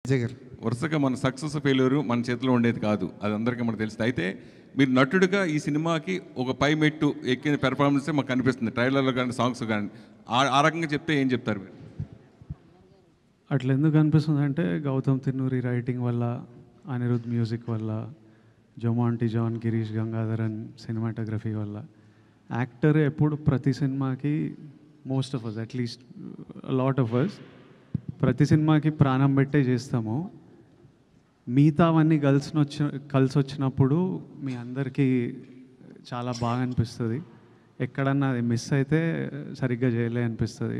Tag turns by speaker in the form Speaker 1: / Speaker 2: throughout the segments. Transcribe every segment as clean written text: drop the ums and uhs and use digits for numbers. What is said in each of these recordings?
Speaker 1: విజయ్ గారు
Speaker 2: వరుసగా మన సక్సెస్ ఫెయిల్యూర్ మన చేతిలో ఉండేది కాదు, అది అందరికీ మనకు తెలుస్తుంది. అయితే మీరు నటుడిగా ఈ సినిమాకి ఒక పై మెట్టు ఎక్కిన పెర్ఫార్మెన్సే మాకు కనిపిస్తుంది, ట్రైలర్లో కానీ సాంగ్స్ కానీ. ఆ రకంగా చెప్తే ఏం చెప్తారు మీరు?
Speaker 3: అట్లా ఎందుకు అనిపిస్తుంది అంటే గౌతమ్ తిన్నూరి రైటింగ్ వల్ల, అనిరుద్ మ్యూజిక్ వల్ల, జొమాంటి జాన్, గిరీష్ గంగాధరన్ సినిమాటోగ్రఫీ వల్ల. యాక్టర్ ఎప్పుడు ప్రతి సినిమాకి most of us, at least lot of us, ప్రతి సినిమాకి ప్రాణం పెట్టే చేస్తాము. మిగతావన్నీ కలిసి వచ్చినప్పుడు మీ అందరికీ చాలా బాగా అనిపిస్తుంది. ఎక్కడన్నా అది మిస్ అయితే సరిగ్గా చేయలే అనిపిస్తుంది,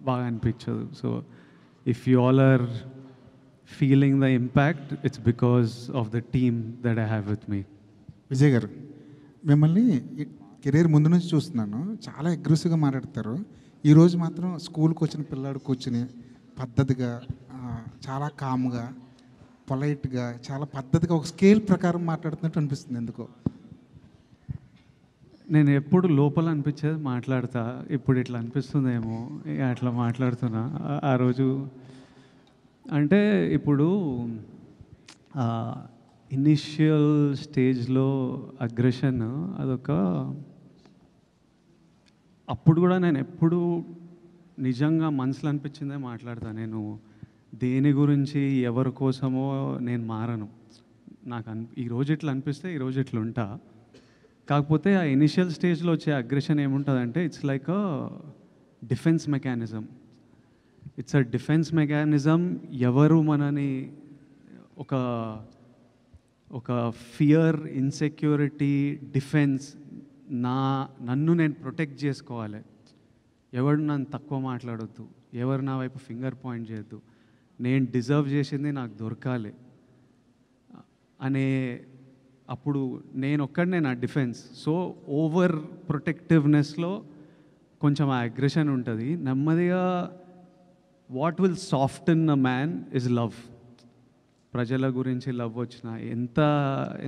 Speaker 3: బాగా అనిపించదు. So if you all are feeling the impact, it's because of the team that I have with me.
Speaker 1: Vijay garu, మిమ్మల్ని కెరీర్ ముందు నుంచి చూస్తున్నాను, చాలా అగ్రెసివ్గా మాట్లాడతారు. ఈరోజు మాత్రం స్కూల్కి వచ్చిన పిల్లాడు కూర్చుని పద్ధతిగా, చాలా కామ్గా, పొలైట్గా, చాలా పద్ధతిగా ఒక స్కేల్ ప్రకారం మాట్లాడుతున్నట్టు అనిపిస్తుంది. ఎందుకో
Speaker 3: నేను ఎప్పుడు లోపల అనిపించేది మాట్లాడతా, ఇప్పుడు ఇట్లా అనిపిస్తుందేమో అట్లా మాట్లాడుతున్నా. ఆ రోజు అంటే ఇప్పుడు ఇనిషియల్ స్టేజ్లో అగ్రెషన్ అదొక, అప్పుడు కూడా నేను ఎప్పుడు నిజంగా మనసులో అనిపించిందే మాట్లాడతాను. నేను దేని గురించి ఎవరి కోసమో నేను మారను. నాకు ఈరోజు ఇట్లా అనిపిస్తే ఈరోజు ఇట్లా ఉంటా. కాకపోతే ఆ ఇనిషియల్ స్టేజ్లో వచ్చే అగ్రెషన్ ఏముంటుందంటే it's like a defence mechanism. It's a defence mechanism. ఎవరు మనని ఒక ఫియర్, ఇన్సెక్యూరిటీ, డిఫెన్స్, నన్ను నేను ప్రొటెక్ట్ చేసుకోవాలి. ఎవరు నన్ను తక్కువ మాట్లాడొద్దు, ఎవరు నా వైపు ఫింగర్ పాయింట్ చేయొద్దు, నేను డిజర్వ్ చేసింది నాకు దొరకాలి అనే, అప్పుడు నేను ఒక్కడనే నా డిఫెన్స్. సో ఓవర్ ప్రొటెక్టివ్నెస్లో కొంచెం ఆ అగ్రెషన్ ఉంటుంది. నెమ్మదిగా what will soften a man is love. ప్రజల గురించి లవ్ వచ్చిన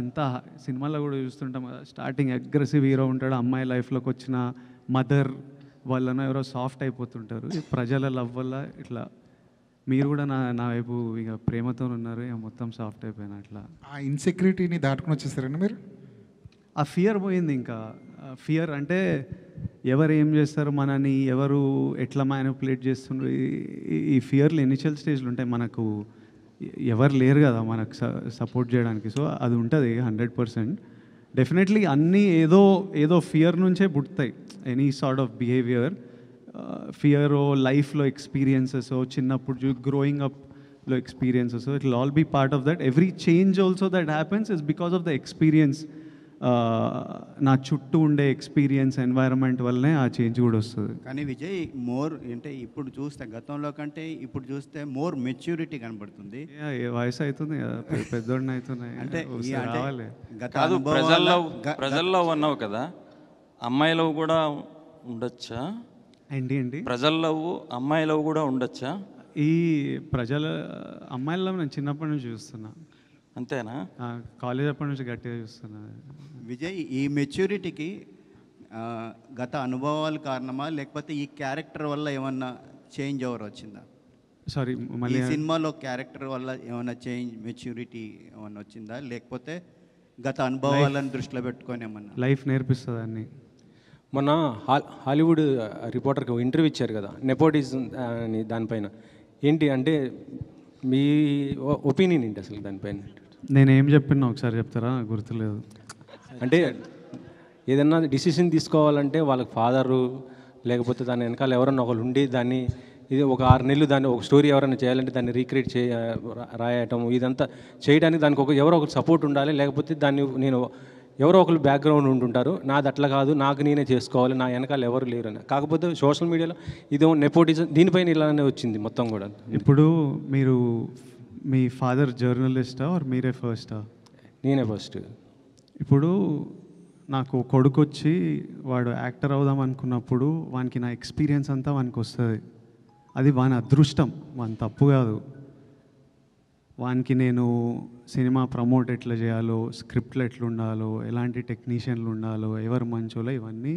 Speaker 3: ఎంత సినిమాలో కూడా చూస్తుంటాం కదా, స్టార్టింగ్ అగ్రెసివ్ హీరో ఉంటాడు, అమ్మాయి లైఫ్లోకి వచ్చిన మదర్ వాళ్ళనో ఎవరో సాఫ్ట్ అయిపోతుంటారు. ప్రజల లవ్ వల్ల ఇట్లా మీరు కూడా నా వైపు ఇక ప్రేమతో ఉన్నారు, ఇక మొత్తం సాఫ్ట్ అయిపోయినా. అట్లా
Speaker 1: ఆ ఇన్సెక్యూరిటీని దాటుకుని వచ్చేసారండి మీరు.
Speaker 3: ఆ ఫియర్ పోయింది. ఇంకా ఫియర్ అంటే ఎవరు ఏం చేస్తారు, మనని ఎవరు ఎట్లా మ్యానిపులేట్ చేస్తుండ్రు, ఈ ఫియర్లు ఇనిషియల్ స్టేజ్లు ఉంటాయి. మనకు ఎవరు లేరు కదా మనకు సపోర్ట్ చేయడానికి. సో అది ఉంటుంది 100%. డెఫినెట్లీ అన్నీ ఏదో ఫియర్ నుంచే పుడతాయి. Any sort of behaviour, fear లైఫ్లో ఎక్స్పీరియన్సెస్, చిన్నప్పుడు గ్రోయింగ్ అప్లో experiences, it will all be part of that. Every change also that happens is because of the experience. నా చుట్టూ ఉండే ఎక్స్పీరియన్స్, ఎన్వైరన్మెంట్ వల్లనే ఆ చేంజ్ కూడా వస్తుంది.
Speaker 4: కానీ విజయ్ మోర్ అంటే ఇప్పుడు చూస్తే గతంలో కంటే ఇప్పుడు చూస్తే మోర్ మెచ్యూరిటీ కనబడుతుంది.
Speaker 3: వయసు అవుతుంది కదా, పెద్దోడిని అవుతున్నాయి
Speaker 4: అంటే
Speaker 3: రావాలి.
Speaker 5: కాదు, ప్రజల్లో ఉన్నావు కదా, అమ్మాయి లవ్ కూడా ఉండొచ్చా?
Speaker 3: ఏంటి
Speaker 5: ప్రజల లవ్, అమ్మాయి లవ్ కూడా ఉండొచ్చా?
Speaker 3: ఈ ప్రజల అమ్మాయిల లవ్ నేను చిన్నప్పటి నుంచి చూస్తున్నా.
Speaker 5: అంతేనా?
Speaker 3: కాలేజ్ అప్పటి నుంచి గట్టిగా చూస్తున్నా.
Speaker 4: విజయ్, ఈ మెచ్యూరిటీకి గత అనుభవాలు కారణమా, లేకపోతే ఈ క్యారెక్టర్ వల్ల ఏమన్నా చేంజ్ ఓవర్ వచ్చిందా?
Speaker 3: సారీ, మళ్ళీ
Speaker 4: ఈ సినిమాలో క్యారెక్టర్ వల్ల ఏమన్నా చేంజ్, మెచ్యూరిటీ ఏమన్నా వచ్చిందా, లేకపోతే గత అనుభవాలను దృష్టిలో పెట్టుకొని ఏమన్నా?
Speaker 3: లైఫ్ నేర్పిస్తుంది అన్నీ.
Speaker 6: మొన్న హాలీవుడ్ రిపోర్టర్కి ఇంటర్వ్యూ ఇచ్చారు కదా, నెపోటిజం అని, దానిపైన ఏంటి అంటే మీ ఒపీనియన్ ఏంటి అసలు దానిపైన?
Speaker 3: నేనేం చెప్పినా ఒకసారి చెప్తారా? గుర్తులేదు.
Speaker 6: అంటే ఏదన్నా డిసిషన్ తీసుకోవాలంటే వాళ్ళకి ఫాదరు, లేకపోతే దాని వెనకాల ఎవరన్నా ఒకరు ఉండి దాన్ని, ఇది ఒక 6 నెలలు దాన్ని ఒక స్టోరీ ఎవరైనా చేయాలంటే దాన్ని రీక్రియేట్ రాయటం, ఇదంతా చేయడానికి దానికి ఎవరో ఒకరు సపోర్ట్ ఉండాలి. లేకపోతే దాన్ని ఎవరో ఒకరు బ్యాక్గ్రౌండ్ ఉంటుంటారు. నాది అట్లా కాదు, నాకు నేనే చేసుకోవాలి, నా వెనకాల ఎవరు లేరు అని. కాకపోతే సోషల్ మీడియాలో ఇదో నెపోటిజం, దీనిపైన ఇలానే వచ్చింది మొత్తం కూడా.
Speaker 3: ఇప్పుడు మీరు మీ ఫాదర్ జర్నలిస్టా ఆర్ మీరే ఫస్టా?
Speaker 6: నేనే ఫస్ట్.
Speaker 3: ఇప్పుడు నాకు కొడుకు వచ్చి వాడు యాక్టర్ అవుదాం అనుకున్నప్పుడు వానికి నా ఎక్స్పీరియన్స్ అంతా వానికి వస్తుంది. అది వాని అదృష్టం, వాని తప్పు కాదు. వానికి నేను సినిమా ప్రమోట్ ఎట్లా చేయాలో, స్క్రిప్ట్లు ఎట్లా ఉండాలో, ఎలాంటి టెక్నీషియన్లు ఉండాలో, ఎవరు మంచోలో, ఇవన్నీ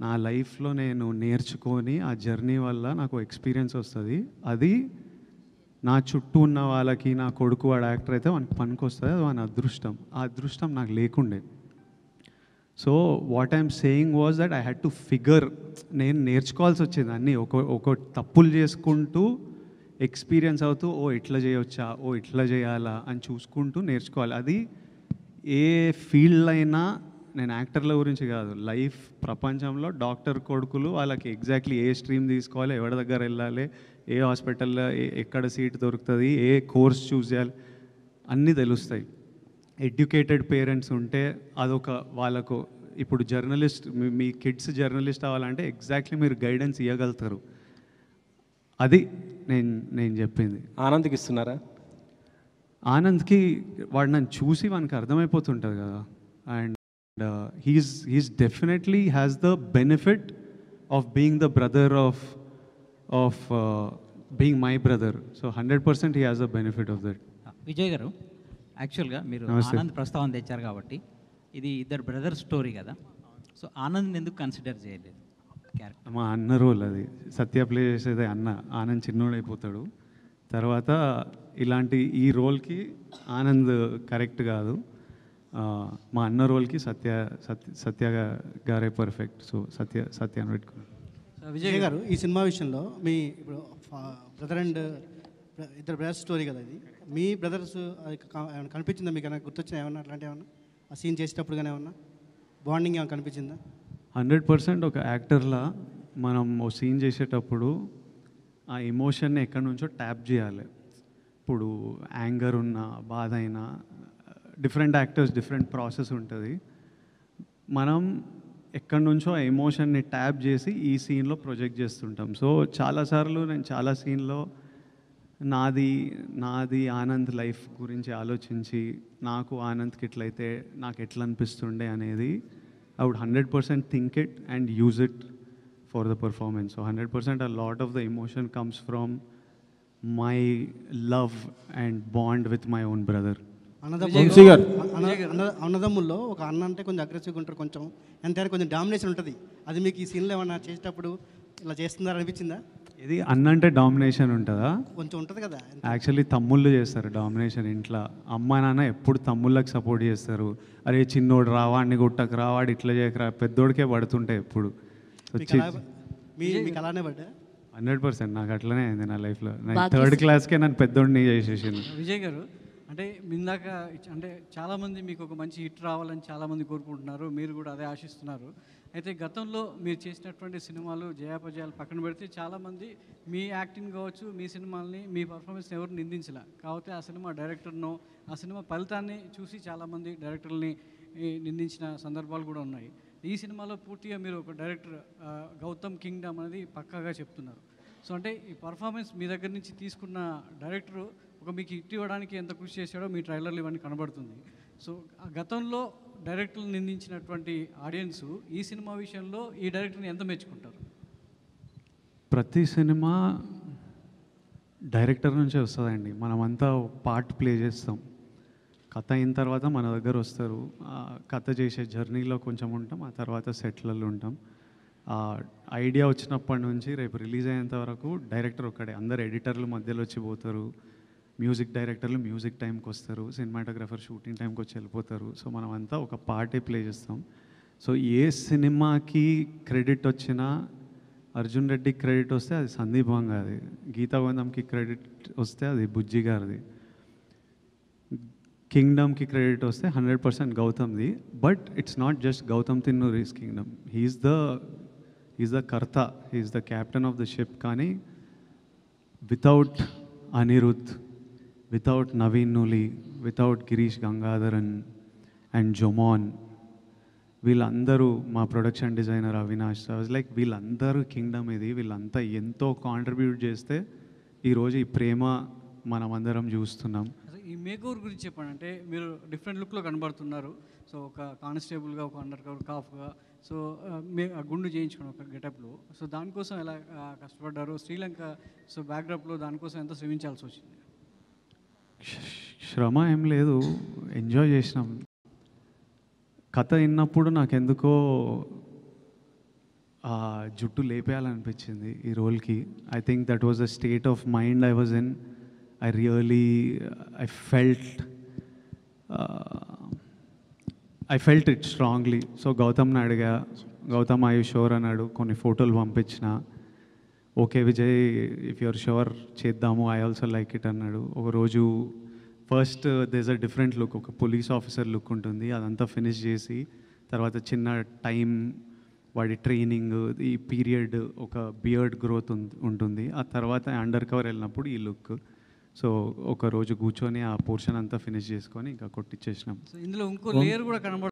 Speaker 3: నా లైఫ్లో నేను నేర్చుకొని ఆ జర్నీ వల్ల నాకు ఎక్స్పీరియన్స్ వస్తుంది. అది నా చుట్టూ ఉన్న వాళ్ళకి నా కొడుకు వాడు యాక్టర్ అయితే వానికి పనికి వస్తుంది, అది వాని అదృష్టం. ఆ అదృష్టం నాకు లేకుండే. So what I'm saying was that I had to figure, నేను నేర్చుకోవాల్సి వచ్చింది అన్నీ. ఒక తప్పులు చేసుకుంటూ ఎక్స్పీరియన్స్ అవుతూ, ఓ ఇట్లా చేయొచ్చా, ఓ ఇట్లా చేయాలా అని చూసుకుంటూ నేర్చుకోవాలి. అది ఏ ఫీల్డ్ అయినా, నేను యాక్టర్ల గురించి కాదు, లైఫ్ ప్రపంచంలో డాక్టర్ కొడుకులు వాళ్ళకి ఎగ్జాక్ట్లీ ఏ స్ట్రీమ్ తీసుకోవాలి, ఎవరి దగ్గర వెళ్ళాలి, ఏ హాస్పిటల్లో ఎక్కడ సీట్ దొరుకుతుంది, ఏ కోర్స్ చూస్ చేయాలి, అన్నీ తెలుస్తాయి. ఎడ్యుకేటెడ్ పేరెంట్స్ ఉంటే అదొక వాళ్ళకు, ఇప్పుడు జర్నలిస్ట్, మీ కిడ్స్ జర్నలిస్ట్ అవ్వాలంటే ఎగ్జాక్ట్లీ మీరు గైడెన్స్ ఇవ్వగలుగుతారు. అది నేను చెప్పింది.
Speaker 6: ఆనంద్కి ఇస్తున్నారా?
Speaker 3: ఆనంద్కి వాడు నన్ను చూసి వానికి అర్థమైపోతుంటుంది కదా. And he's definitely has the benefit of being the brother of being my brother. So 100% he has the benefit of that.
Speaker 7: Vijay గారు, యాక్చువల్గా మీరు
Speaker 3: నమస్తే.
Speaker 7: ఆనంద్ ప్రస్తావన తెచ్చారు కాబట్టి ఇది ఇద్దరు బ్రదర్ స్టోరీ కదా. సో ఆనంద్ని ఎందుకు కన్సిడర్ చేయలేదు క్యారెక్టర్?
Speaker 3: మా అన్న రోల్ అది. సత్య ప్లే చేసేది అన్న. ఆనంద్ చిన్నోడైపోతాడు. తర్వాత ఇలాంటి ఈ రోల్కి ఆనంద్ కరెక్ట్ కాదు. మా అన్న రోల్కి సత్య గారే పర్ఫెక్ట్. సో సత్య అని పెట్టుకున్నాను.
Speaker 8: విజయ్ గారు, ఈ సినిమా విషయంలో మీ ఇప్పుడు బ్రదర్ అండ్ ఇద్దరు బ్రదర్స్ స్టోరీ కదా ఇది, మీ బ్రదర్స్ ఏమైనా కనిపించిందా మీకు? ఏమైనా గుర్తొచ్చినా ఏమన్నా అట్లాంటి ఏమన్నా ఆ సీన్ చేసేటప్పుడు కానీ ఏమన్నా బాండింగ్ ఏమైనా కనిపించిందా?
Speaker 3: 100% ఒక యాక్టర్లా మనం ఓ సీన్ చేసేటప్పుడు ఆ ఎమోషన్ని ఎక్కడి నుంచో ట్యాప్ చేయాలి. ఇప్పుడు యాంగర్ ఉన్న, బాధ అయినా, డిఫరెంట్ యాక్టర్స్ డిఫరెంట్ ప్రాసెస్ ఉంటుంది. మనం ఎక్కడి నుంచో ఆ ఎమోషన్ని ట్యాప్ చేసి ఈ సీన్లో ప్రొజెక్ట్ చేస్తుంటాం. సో చాలాసార్లు నేను చాలా సీన్లో నాది ఆనంద్ లైఫ్ గురించి ఆలోచించి, నాకు ఆనంద్కి ఎట్లయితే నాకు ఎట్లా అనిపిస్తుండే అనేది I would 100% think it and use it for the performance. So 100% a lot of the emotion comes from my love and bond with my own brother.
Speaker 8: అన్నదమ్ముల్లో ఒక అన్న అంటే కొంచెం అగ్రెసివ్గా ఉంటారు, కొంచెం ఎంతైనా కొంచెం డామినేషన్ ఉంటుంది. అది మీకు ఈ సీన్లో ఏమన్నా చేసేటప్పుడు ఇలా చేస్తున్నారా అనిపించిందా?
Speaker 3: ఇది అన్న అంటే డామినేషన్ ఉంటుందా?
Speaker 8: కొంచెం ఉంటుంది కదా.
Speaker 3: యాక్చువల్లీ తమ్ముళ్ళు చేస్తారు డామినేషన్ ఇంట్లో. అమ్మ నాన్న ఎప్పుడు తమ్ముళ్ళకి సపోర్ట్ చేస్తారు. అరే చిన్నోడు రావాడిని గుట్టకు రావాడు ఇట్లా చేయకరా, పెద్దోడికే పడుతుంటాయి ఎప్పుడు.
Speaker 8: మీకు అలానే పడ్డా?
Speaker 3: 100% నాకు అట్లనే అయింది నా లైఫ్లో. నేను 3rd క్లాస్కే నన్ను పెద్దోడిని చేసేసింది.
Speaker 9: విజయ్ గారు, అంటే ఇందాక అంటే చాలామంది మీకు ఒక మంచి హిట్ రావాలని చాలామంది కోరుకుంటున్నారు, మీరు కూడా అదే ఆశిస్తున్నారు. అయితే గతంలో మీరు చేసినటువంటి సినిమాలు జయాపజయాలు పక్కన పెడితే చాలామంది మీ యాక్టింగ్ కావచ్చు, మీ సినిమాల్ని, మీ పర్ఫార్మెన్స్ని ఎవరు నిందించలే. కాకపోతే ఆ సినిమా డైరెక్టర్ను, ఆ సినిమా ఫలితాన్ని చూసి చాలామంది డైరెక్టర్ని నిందించిన సందర్భాలు కూడా ఉన్నాయి. ఈ సినిమాలో పూర్తిగా మీరు ఒక డైరెక్టర్ గౌతమ్ కింగ్డమ్ అనేది పక్కాగా చెప్తున్నారు. సో అంటే ఈ పర్ఫార్మెన్స్ మీ దగ్గర నుంచి తీసుకున్న డైరెక్టరు ఒక మీకు హిట్ ఇవ్వడానికి ఎంత కృషి చేశాడో మీ ట్రైలర్లు ఇవన్నీ కనబడుతుంది. సో ఆ గతంలో డైరెక్టర్లు నిందించినటువంటి ఆడియన్స్ ఈ సినిమా విషయంలో ఈ డైరెక్టర్ని ఎంత మెచ్చుకుంటారు?
Speaker 3: ప్రతి సినిమా డైరెక్టర్ నుంచే వస్తుందండి. మనమంతా పార్ట్ ప్లే చేస్తాం. కథ అయిన తర్వాత మన దగ్గర వస్తారు. కథ చేసే జర్నీలో కొంచెం ఉంటాం, ఆ తర్వాత సెట్లలో ఉంటాం. ఐడియా వచ్చినప్పటి నుంచి రేపు రిలీజ్ అయ్యేంత వరకు డైరెక్టర్ ఒక్కడే. అందరు ఎడిటర్లు మధ్యలో వచ్చి పోతారు, మ్యూజిక్ డైరెక్టర్లు మ్యూజిక్ టైంకి వస్తారు, సినిమాటోగ్రఫర్ షూటింగ్ టైంకి వచ్చి వెళ్ళిపోతారు. సో మనం అంతా ఒక పార్టే ప్లే చేస్తాం. సో ఏ సినిమాకి క్రెడిట్ వచ్చినా, అర్జున్ రెడ్డికి క్రెడిట్ వస్తే అది సందీప్ వంగాది, గీతా గోవిందంకి క్రెడిట్ వస్తే అది బుజ్జి గారిది, కింగ్డమ్కి క్రెడిట్ వస్తే 100% గౌతమ్ది. But it's not just Gautham Tinnanuri's kingdom. He's the కర్త, he's the captain of the ship. కానీ without Anirudh, without Naveen Nooli, without Girish Gangadharan and Jomon, వీళ్ళందరూ, మా ప్రొడక్షన్ డిజైనర్ అవినాష్, లైక్ వీళ్ళందరూ కింగ్డమ్ ఇది. వీళ్ళంతా ఎంతో కాంట్రిబ్యూట్ చేస్తే ఈరోజు ఈ ప్రేమ మనమందరం చూస్తున్నాం.
Speaker 9: ఈ మేకోవర్ గురించి చెప్పండి. అంటే మీరు డిఫరెంట్ లుక్లో కనబడుతున్నారు. సో ఒక కానిస్టేబుల్గా, ఒక అండర్ కవర్ కాఫ్గా, సో గుండు చేయించుకుని ఒక గెటప్లో. సో దానికోసం ఎలా కష్టపడ్డారు? శ్రీలంక సో బ్యాక్డ్రాప్లో దానికోసం ఎంత శ్రమించాల్సి వచ్చింది?
Speaker 3: శ్రమ ఏం లేదు, ఎంజాయ్ చేసినాం. కథ విన్నప్పుడు నాకెందుకో జుట్టు లేపేయాలనిపించింది ఈ రోల్కి. I think that was the state of mind I was in I really, I felt, I felt it strongly. So గౌతమ్ని అడిగా, గౌతమ్ ఐ యూ షూర్ అన్నాడు. కొన్ని ఫోటోలు పంపించిన, okay Vijay if you're sure చేద్దాము, ఐ ఆల్సో లైక్ ఇట్ అన్నాడు. ఒకరోజు first this a different look, ఒక పోలీస్ ఆఫీసర్ లుక్ ఉంటుంది, అదంతా ఫినిష్ చేసి తర్వాత చిన్న టైం వాడి ట్రైనింగ్, ఈ పీరియడ్, ఒక బియర్డ్ గ్రోత్ ఉంటుంది. ఆ తర్వాత అండర్ కవర్ వెళ్ళినప్పుడు ఈ లుక్. సో ఒక రోజు కూర్చొని ఆ పోర్షన్ అంతా ఫినిష్ చేసుకొని ఇంకా కొట్టించేసినాం.
Speaker 9: సో ఇందులో ఇంకో లేయర్ కూడా కనబడుతుంది.